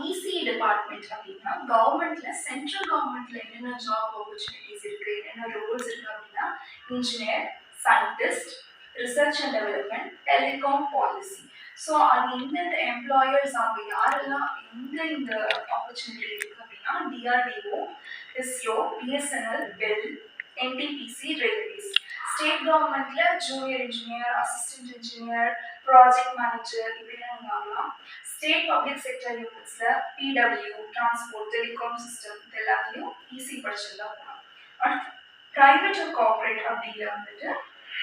EC department அப்படின்னா கவர்மெண்ட்ல central கவர்மெண்ட்ல என்னென்ன ஜாப் ஆப்பர்ச்சுனிட்டிஸ் இருக்கு, என்னென்ன ரோல்ஸ் இருக்கு அப்படின்னா engineer, scientist, research and development, telecom, policy. So அது எந்தெந்த எம்ப்ளாயர்ஸ் அவங்க யாரெல்லாம் இந்த ஆப்பர்ச்சுனிட்டி இருக்கு அப்படின்னா DRDO, ISRO, BSNL, BHEL, NTPC, railways. State கவர்மெண்ட்ல junior engineer, assistant engineer, project manager இப்படிலாம் நீங்க ஆகலாம். ஸ்டேட் பப்ளிக் செக்டர் யூனிட்ஸ்ல பிடபிள்யூ, டிரான்ஸ்போர்ட், டெலிகாம் சிஸ்டம் இது எல்லாத்தையும் ஈஸி படிச்சுட்டு தான் போகலாம். அடுத்து பிரைவேட் அண்ட் கார்பரேட் அப்படிங்கிற வந்துட்டு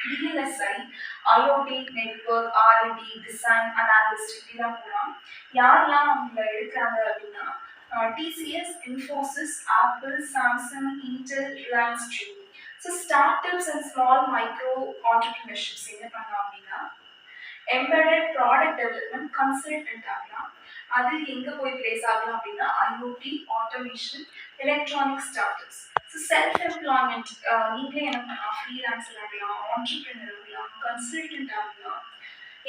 VLSI, IoT, network, R and D, design, analyst இப்படிலாம் போகலாம். யாரெல்லாம் அவங்கள எடுக்கிறாங்க அப்படின்னா TCS, Infosys, Apple, Samsung, Intel, Reliance Jio. So start ups and small micro entrepreneurships என்ன பண்ணலாம் அப்படின்னா எம்பெடட் ப்ராடக்ட் டெவலப்மெண்ட் கன்சல்டன்ட் ஆகலாம். அது எங்கே போய் பிளேஸ் ஆகலாம் அப்படின்னா IoT, automation, electronic start ups. So self employment நீங்களே என்ன பண்ணலாம், ஃப்ரீலான்சர் ஆகலாம், ஆண்டர்பிரினர் ஆகலாம், கன்சல்டன்ட் ஆகலாம்.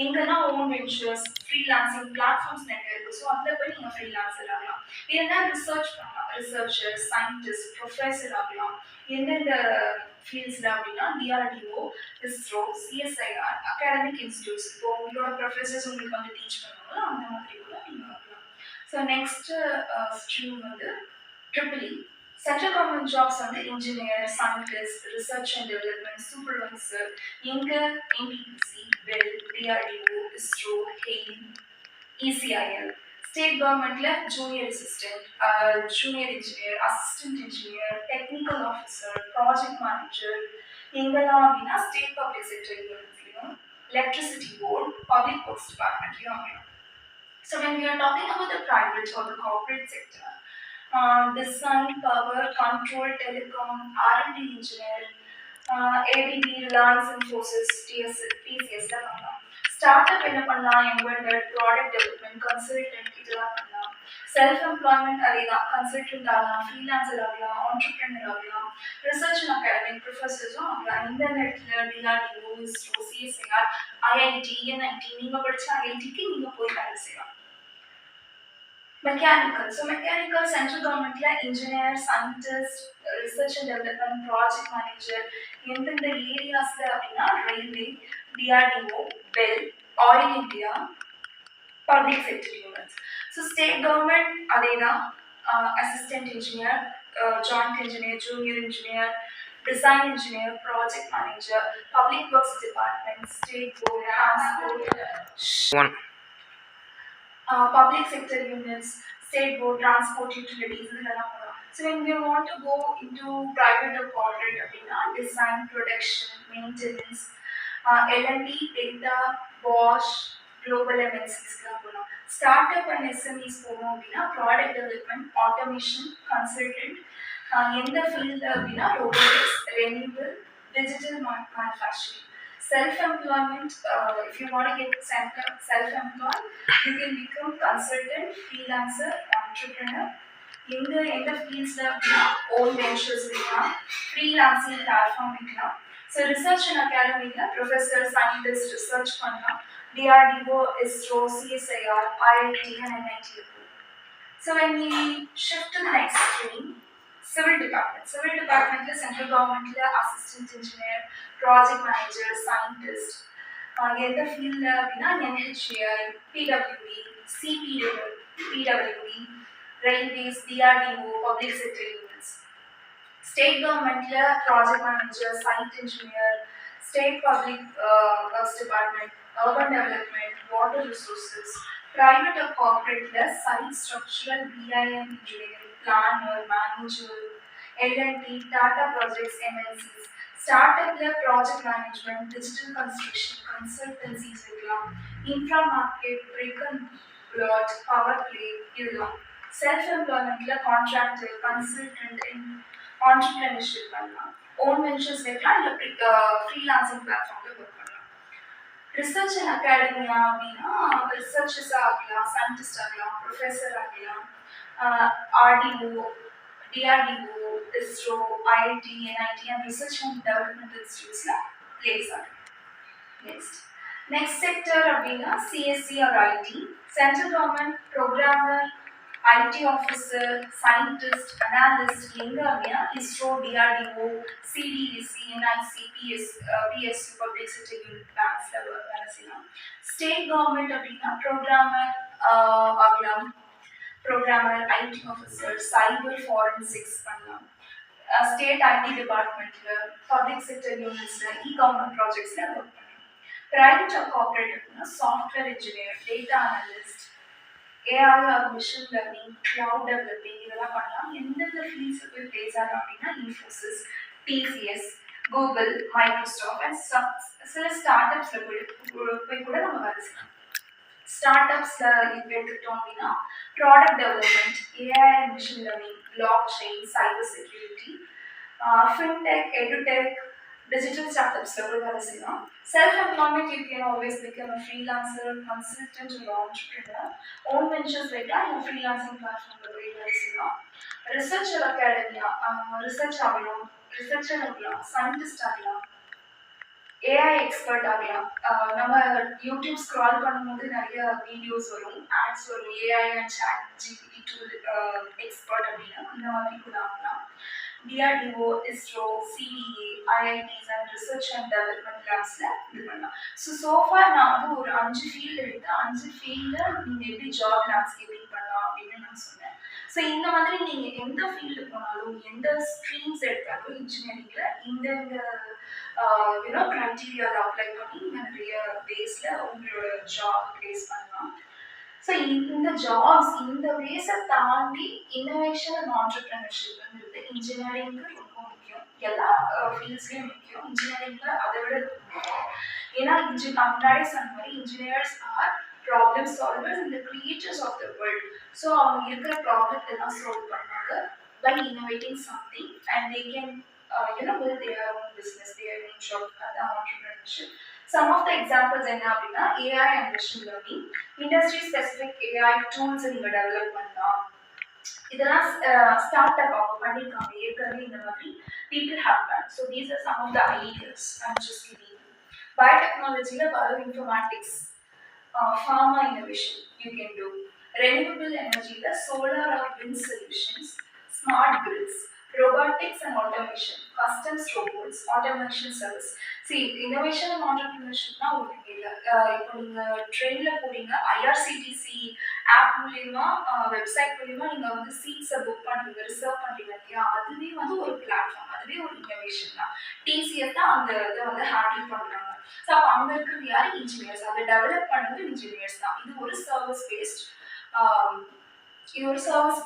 எங்கெல்லாம் ஓன் வெஞ்சர்ஸ், ஃப்ரீலான்சிங் பிளாட்ஃபார்ம்ஸ் நிறைய இருக்குது. ஸோ அதில் போய் நீங்கள் ஃப்ரீலான்சர் ஆகலாம். இல்லைன்னா ரிசர்ச் பண்ணலாம், ரிசர்ச்சர், சயின்டிஸ்ட், ப்ரொஃபஸர் ஆகலாம். எந்தெந்த ஃபீல்ட்ஸில் அப்படின்னா DRDO, ISRO, CSIR, academic institutes. இப்போ உங்களோட ப்ரொஃபஸர்ஸ் உங்களுக்கு வந்து டீச் பண்ணுவாங்களோ அந்த மாதிரி கூட நீங்கள் ஆகலாம். ஸோ நெக்ஸ்ட் ஸ்ட்ரீம் வந்து ட்ரிபிள் சென்ட்ரல் கவர்மெண்ட் ஜாப்ஸ் வந்து engineer, scientist, research and development, supervisor, எங்க என்டிபிசி, பெல், டிஆர்டிஓ, இஸ்ரோ, ஹெயின், இசிஐஎல். ஸ்டேட் கவர்மெண்ட்ல junior assistant, junior engineer, assistant engineer, technical officer, project manager. எங்கெல்லாம் அப்படின்னா ஸ்டேட் பப்ளிக் செக்டர் யூனிட்ஸ்லையும், electricity board, public works டிபார்ட்மெண்ட்லையும் அமையும். So when we are talking about the private or the corporate sector, design, power, control, telecom, R&D engineer, ABB, Reliance Infosys, TCS தான் பண்ணலாம். Startup என்ன பண்ணலாம், embedded product development, consultant இதெல்லாம் பண்ணலாம். Self employment அதே தான், கன்சல்டன்ட் ஆகலாம், ஃப்ரீலான்சர் ஆகலாம், ஆண்டர்பிரினர் ஆகலாம், ரிசர்ச் அண்ட் அகாடமிக் ப்ரொஃபஸர்ஸும் ஆகலாம். இந்த இடத்துல DRDO, ISRO, CSIR, IIT, NIT நீங்கள் படித்த ஐஐடிக்கு நீங்கள் போய் வேலை செய்யலாம். மெக்கானிக்கல். ஸோ மெக்கானிக்கல் சென்ட்ரல் கவர்மெண்ட்ல engineer, scientist, research and development, project manager. எந்தெந்த ஏரியாஸ்ல அப்படின்னா railway, DRDO, BEL, oil India, public sector units. So state government அதே தான், assistant engineer, joint engineer, junior engineer, design engineer, project manager, public works department, state board, transport, public sector units, state board, transport, utilities, so when we want to go into private or corporate, design, production, maintenance, L&D, data, Bosch, global MNCs, startup and SMEs, product development, automation, consultant, in the field, robotics, renewable, digital manufacturing. Self-employment, if you want to get self-employed, you can become consultant, freelancer, entrepreneur. In the fields, own ventures, freelancing platform. So research and academy, professor, scientist, research panna, DRDO, ISRO, CSIR, IIT and NIT. So when we shift to the next stream, civil department. Civil department is central government assistant engineer, project manager, scientist. In the field NHAI, PWD, PWD, railways, DRDO, public sector units. State government project manager, site engineer, state public works department, urban development, water resources. Private or corporate site structural, BIM engineering, planner, manager, L&T, Tata Projects, MNCs. Startup project management, digital construction, consultancies, infra market, brick and plot, power play, self-employment, contractor, consultant, entrepreneurship, own ventures, freelancing platform. Research and academia, researchers, scientists, professor, RDO, DRDO, ISRO, IIT, NIT, and research and development institutes place. Next sector CSC or IT, central government programmer, IT officer, scientist, analyst எங்கே அப்படின்னா ISRO, DRDO, CDSC, NIC, PSC public sector unit பேங்க்ஸில் வேலை செய்யலாம். State government அப்படின்னா ஆகலாம், programmer, IT officer, cyber forensics பண்ணலாம். State IT டிபார்ட்மெண்ட்ல, public sector யூனிட்ஸ்ல, கவர்மெண்ட் ப்ராஜெக்ட்ஸ்ல ஒர்க் பண்ணலாம். பிரைவேட் ஆர் கார்பரேட் அப்படின்னா software engineer, data analyst, AI or machine learning, cloud developing இதெல்லாம் பண்ணலாம். எந்தெந்த ஃபீல்ட்ஸ் போய் பிளேஸ் ஆகலாம் அப்படின்னா Infosys, TCS, Google, Microsoft and சில ஸ்டார்ட் அப்ஸ்ல போய் கூட நம்ம வேலை செய்யலாம். ஸ்டார்ட் அப்ஸ்ல இப்போ எடுத்துக்கிட்டோம் அப்படின்னா product development, AI and machine learning, blockchain, cyber security, fintech, edtech, digital startups போய் வேலை செய்யலாம். Self employment, you can always become a freelancer, consultant or entrepreneur. Own ventures வைக்கலாம், இல்லை freelancing platform போய் வேலை செய்யலாம். ரிசர்ச்சர் அகாடமியா, ரிசர்ச் ஆகலாம், researcher ஆகலாம், சயின்டிஸ்ட் ஆகலாம், ஏஐ எக்ஸ்பர்ட் ஆகலாம். நம்ம யூடியூப் ஸ்க்ரால் பண்ணும்போது நிறைய வீடியோஸ் வரும், ஆட்ஸ் வரும், AI and ChatGPT tool expert அப்படின்னா இந்த மாதிரி கூட ஆகலாம். DRDO, ISRO, CDA, IITs and research and development லேப்ஸில் இது பண்ணலாம். சோஃபார் நான் வந்து ஒரு 5 ஃபீல்டு எடுத்து 5 ஃபீல்டில் நீங்கள் எப்படி ஜாப் லேண்ட்ஸ்கேப்பிங் பண்ணலாம் அப்படின்னு நான் சொன்னேன். ஸோ இந்த மாதிரி நீங்கள் எந்த ஃபீல்டு போனாலும், எந்த ஸ்ட்ரீம்ஸ் எடுத்தாலும் இன்ஜினியரிங்கில் இந்த க்ரைட்டீரியாவில் அப்ளை பண்ணி நீங்கள் நிறைய பேஸில் உங்களோட ஜாப் ப்ளேஸ் பண்ணலாம். ஸோ இந்த ஜாப்ஸ், இந்த வேஸை தாண்டி இன்னோவேஷன் அண்ட் ஆண்டர்பிரினர்ஷிப்ங்கிறது இன்ஜினியரிங்க்கு ரொம்ப முக்கியம். எல்லா ஃபீல்ட்ஸ்லேயும் முக்கியம், இன்ஜினியரிங்கில் அதை விட முக்கியம். ஏன்னா முன்னாடி சொன்ன மாதிரி engineers are problem solvers and the creators of the world. So அவங்க இருக்கிற ப்ராப்ளத்தை எல்லாம் சால்வ் பண்ணுவாங்க by innovating something, and they can build their own business, their own job, the entrepreneurship. Some of the examples என்ன அப்படின்னா AI and machine learning, industry specific AI tools நீங்க develop பண்ணலாம். இதெல்லாம் ஸ்டார்ட் அப் அவங்க பண்ணிருக்காங்க ஏற்கனவே, இந்த மாதிரி people have done. So these are some of the ideas I'm just giving you. Biotechnology, bioinformatics, pharma innovation you can do. Renewable energy, the solar or wind solutions, smart grids, robotics and automation, customs robots, automation service. See, innovation and entrepreneurship na ஒண்ணுமே இல்லை. இப்போ நீங்கள் ட்ரெயினில் போறீங்க, IRCTC app மூலியமா, website மூலியமா நீங்கள் வந்து சீட்ஸை புக் பண்ணுறீங்க, ரிசர்வ் பண்ணுறீங்க இல்லையா, அதுவே வந்து ஒரு பிளாட்ஃபார்ம், அதுவே ஒரு இன்னோவேஷன் தான். டிசிஎஸ் தான் அந்த இதை வந்து ஹேண்டில் பண்ணுறாங்க. ஸோ அப்போ அங்கே இருக்கிறது யார்? இன்ஜினியர்ஸ். அதை டெவலப் பண்ணது இன்ஜினியர்ஸ் தான். இது ஒரு சர்வீஸ்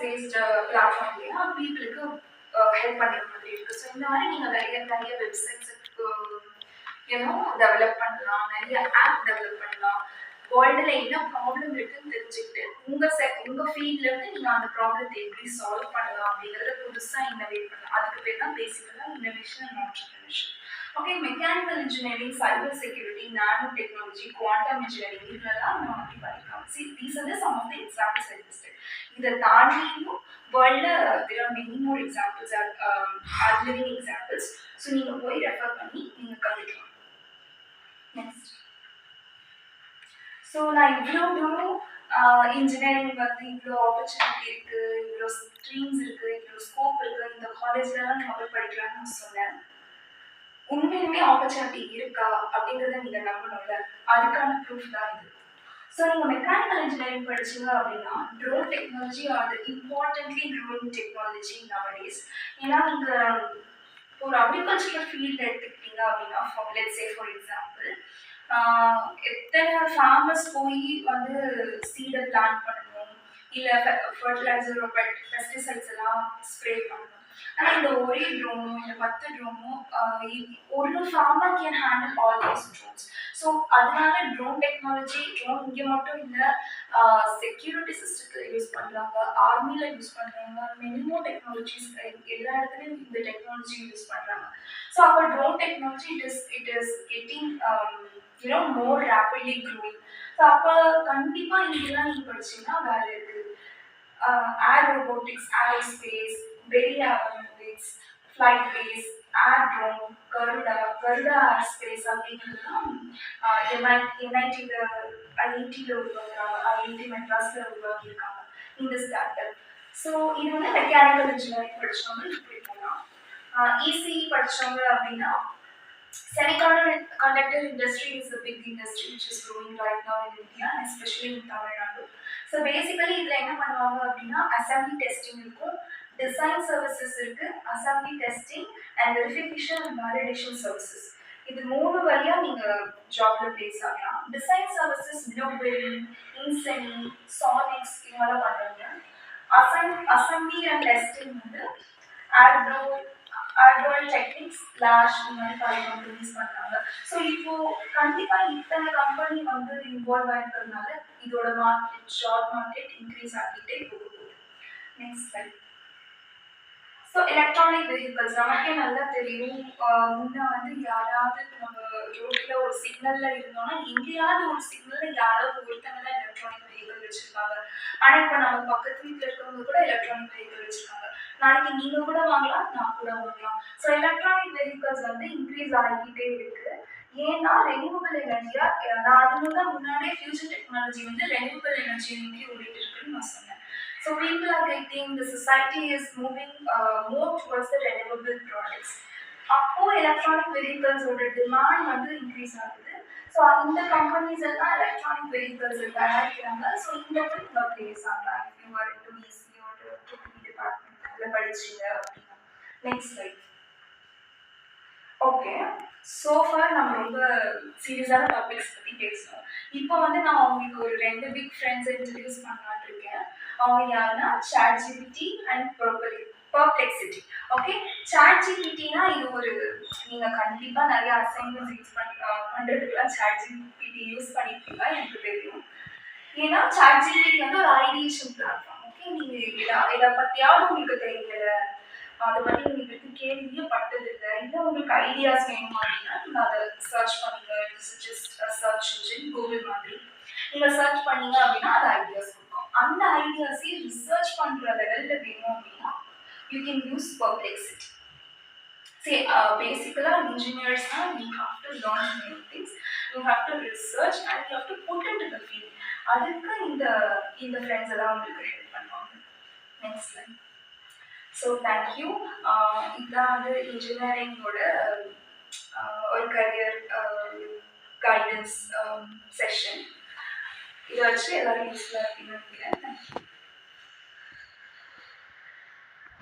பேஸ்ட் பிளாட்ஃபார்ம் இல்லையா, பீப்புளுக்கு ஹெல்ப் பண்ணுற மாதிரி இருக்குது. ஸோ இந்த மாதிரி நீங்கள் நிறைய வெப்சைட்ஸ் டெவலப் பண்ணலாம், நிறைய ஆப் டெவலப் பண்ணலாம். வேர்ல்டில் என்ன ப்ராப்ளம் இருக்குன்னு தெரிஞ்சுக்கிட்டு உங்கள் ஃபீல்ட்லேருந்து நீங்கள் அந்த ப்ராப்ளத்தை எப்படி சால்வ் பண்ணலாம் அப்படிங்கிறத புதுசாக இன்னோவேட் பண்ணலாம். அதுக்கு பேர் தான் பேசிக்கலாக innovation and entrepreneurship. Okay, mechanical engineering, cyber security, nanotechnology, quantum engineering இதெல்லாம் நம்ம அப்படி படிக்கலாம். These are some of the examples I listed. இதை தாண்டியும் வேர்ல்டில் there are many more examples, are living examples. So நீங்கள் போய் ரெஃபர் பண்ணி நீங்கள் கற்றுக்கலாம். நெக்ஸ்ட், ஸோ நான் இவ்வளோ தூரம் இன்ஜினியரிங் வந்து இவ்வளோ ஆப்பர்ச்சுனிட்டி இருக்குது, இவ்வளோ ஸ்ட்ரீம்ஸ் இருக்குது, இவ்வளோ ஸ்கோப் இருக்குது, இந்த காலேஜ்லலாம் நம்ம போய் படிக்கலாம்னு நான் சொன்னேன். உண்மையுமே ஆப்பர்ச்சுனிட்டி இருக்கா அப்படிங்கிறத நீங்கள் நம்பணும்ல, அதுக்கான ப்ரூஃப் தான் இது. ஸோ நீங்கள் மெக்கானிக்கல் இன்ஜினியரிங் படிச்சீங்க அப்படின்னா ட்ரோன் டெக்னாலஜி அது இம்பார்ட்டன்ட்லி க்ரோயிங் டெக்னாலஜி நவடேஸ். ஏன்னா நீங்கள் ஒரு அக்ரிகல்ச்சரல் ஃபீல்டு எடுத்துக்கிட்டீங்க அப்படின்னா, லெட்ஸ் சே ஃபார் எக்ஸாம்பிள், எத்தனை ஃபார்மர்ஸ் போய் வந்து சீடை பிளான்ட் பண்ணணும், இல்லை ஃபர்டிலைசர், பெஸ்டிசைட்ஸ் எல்லாம் ஸ்ப்ரே பண்ணணும். ஆனால் இந்த ஒரே ட்ரோனோ இல்லை 10 ட்ரோனோ ஒரு farmer can handle all these drones. So அதனால ட்ரோன் டெக்னாலஜி, ட்ரோன் இங்கே மட்டும் இல்லை, செக்யூரிட்டி சிஸ்டத்தில் யூஸ் பண்ணுறாங்க, ஆர்மியில் யூஸ் பண்ணுறாங்க, மெனிமோ டெக்னாலஜிஸ் எல்லா இடத்துலையும் இந்த டெக்னாலஜி யூஸ் பண்ணுறாங்க. ஸோ அப்போ drone technology it is getting more rapidly growing. So அப்போ கண்டிப்பாக இதெல்லாம் நீங்கள் படிச்சீங்கன்னா வேலை இருக்குது. ஏர் ரோபோட்டிக்ஸ், ஏரோஸ்பேஸ், பெரியாரோபிக்ஸ், ஃப்ளைட் பேஸ், ஏர் ட்ரோன், கருடா ஏர் ஸ்பேஸ் அப்படிங்கிறதுலாம் என்ஐடியில் உருவாக்குறாங்க, ஐஐடி மெட்ராஸில் உருவாக்கியிருக்காங்க. இந்த ஸ்டார்ட்அப். ஸோ இது வந்து மெக்கானிக்கல் இன்ஜினியரிங் படிச்சவங்க இப்படி போகலாம். இசிஇ படிச்சவங்க அப்படின்னா semiconductor industry is a big industry which is growing right now in India and especially in Tamil Nadu. So basically இதில் என்ன பண்ணுவாங்க அப்படின்னா assembly testing இருக்கும், design services இருக்கு, assembly testing and verification and validation services. இது மூணு வழியா நீங்க ஜாப்ல பிளேஸ் ஆகலாம். டிசைன் சர்வீசஸ் ப்ளூபெரி, இன்செனி, சானிக்ஸ் இவங்கெல்லாம் பண்றாங்க. அசம்பிளி அண்ட் டெஸ்டிங் வந்து ஆர்டோ ஆர்டோல் டெக்னிக்ஸ் ஃபிளாஷ் இந்த மாதிரி பல கம்பெனிஸ் பண்றாங்க. ஸோ இப்போ கண்டிப்பா இத்தனை கம்பெனி வந்து இன்வால்வ் ஆயிருக்கிறதுனால இதோட மார்க்கெட் ஜாப் மார்க்கெட் இன்க்ரீஸ் ஆகிட்டே போகுது. Next slide. So electronic vehicles நமக்கே நல்லா தெரியும். முன்ன வந்து யாராவது நம்ம ரோட்ல ஒரு சிக்னல்ல இருந்தோம்னா எங்கேயாவது ஒரு சிக்னல்ல யாராவது ஒருத்தங்க தான் எலக்ட்ரானிக் வெஹிக்கல் வச்சிருக்காங்க. ஆனா இப்போ நம்ம பக்கத்து வீட்டில் இருக்கிறவங்க கூட எலக்ட்ரானிக் வெஹிக்கல் வச்சிருக்காங்க. நாளைக்கு நீங்க கூட வாங்கலாம், நான் கூட வாங்கலாம். ஸோ எலக்ட்ரானிக் வெஹிக்கல்ஸ் வந்து இன்க்ரீஸ் ஆகிக்கிட்டே இருக்கு. ஏன்னா ரெனியூவபிள் எனர்ஜியா நான் அதுக்கு முன்னாடியே ஃபியூச்சர் டெக்னாலஜி வந்து ரெனியூவபிள் எனர்ஜியை நோக்கி ஓடிட்டு இருக்குன்னு நான் சொன்னேன். So people are getting, the society is moving more towards the renewable products. அப்போ எலக்ட்ரானிக் வெஹிக்கல்ஸோட டிமாண்ட் வந்து இன்க்ரீஸ் ஆகுது. ஸோ இந்த கம்பெனிஸ் எல்லாம் எலக்ட்ரானிக் வெஹிக்கல்ஸ் தயாரிக்கிறாங்க. ஸோ இந்த நீங்கள் பிளேஸ் ஆகலாம் if you are to EC or to department அதில் படிச்சீங்க அப்படின்னா. Next slide. ஓகே, சோஃபார் நம்ம ரொம்ப சீரியஸான டாபிக்ஸ் பற்றி பேசணும். இப்போ வந்து நான் உங்களுக்கு ஒரு 2 பிக் ஃப்ரெண்ட்ஸை இன்ட்ரடியூஸ் பண்ணலான்னு இருக்கேன். அவங்க யாருன்னா ChatGPT அண்ட் Perplexity. ஓகே, ChatGPTனா இது ஒரு நீங்கள் கண்டிப்பாக நிறைய அசைன்மெண்ட்ஸ் யூஸ் பண்ணுறதுக்குலாம் ChatGPT யூஸ் பண்ணியிருப்பீங்க எனக்கு தெரியும். ஏன்னா ChatGPT வந்து ஒரு ஐடியேஷன் பிளாட்ஃபார்ம். ஓகே, நீங்கள் இதை பற்றியாவது உங்களுக்கு தெரியல, அதை பற்றி உங்களுக்கு கேள்வியே பட்டதில்லை, இல்லை உங்களுக்கு ஐடியாஸ் வேணும் அப்படின்னா நீங்கள் அதை சர்ச் பண்ணுங்க. It's just search engine Google மாதிரி. நீங்கள் சர்ச் பண்ணீங்க அப்படின்னா அது ஐடியாஸ் கொடுக்கும். அந்த ஐடியாஸை ரிசர்ச் பண்ணுற லெவலில் வேணும் அப்படின்னா you can use Perplexity. See, basically, engineers you have to learn new things, you have to research and you have to put into the field. அதுக்கு இந்த ஃப்ரெண்ட்ஸ் எல்லாம் உங்களுக்கு ஹெல்ப் பண்ணுவாங்க. Next slide. So thank you. இதுதான் வந்து இன்ஜினியரிங்கோட ஒரு career guidance session. இதை வச்சு எல்லாரும் யூஸ்ஃபுல்லாக இருக்குன்னு நினைக்கிறேன். தேங்க்யூ.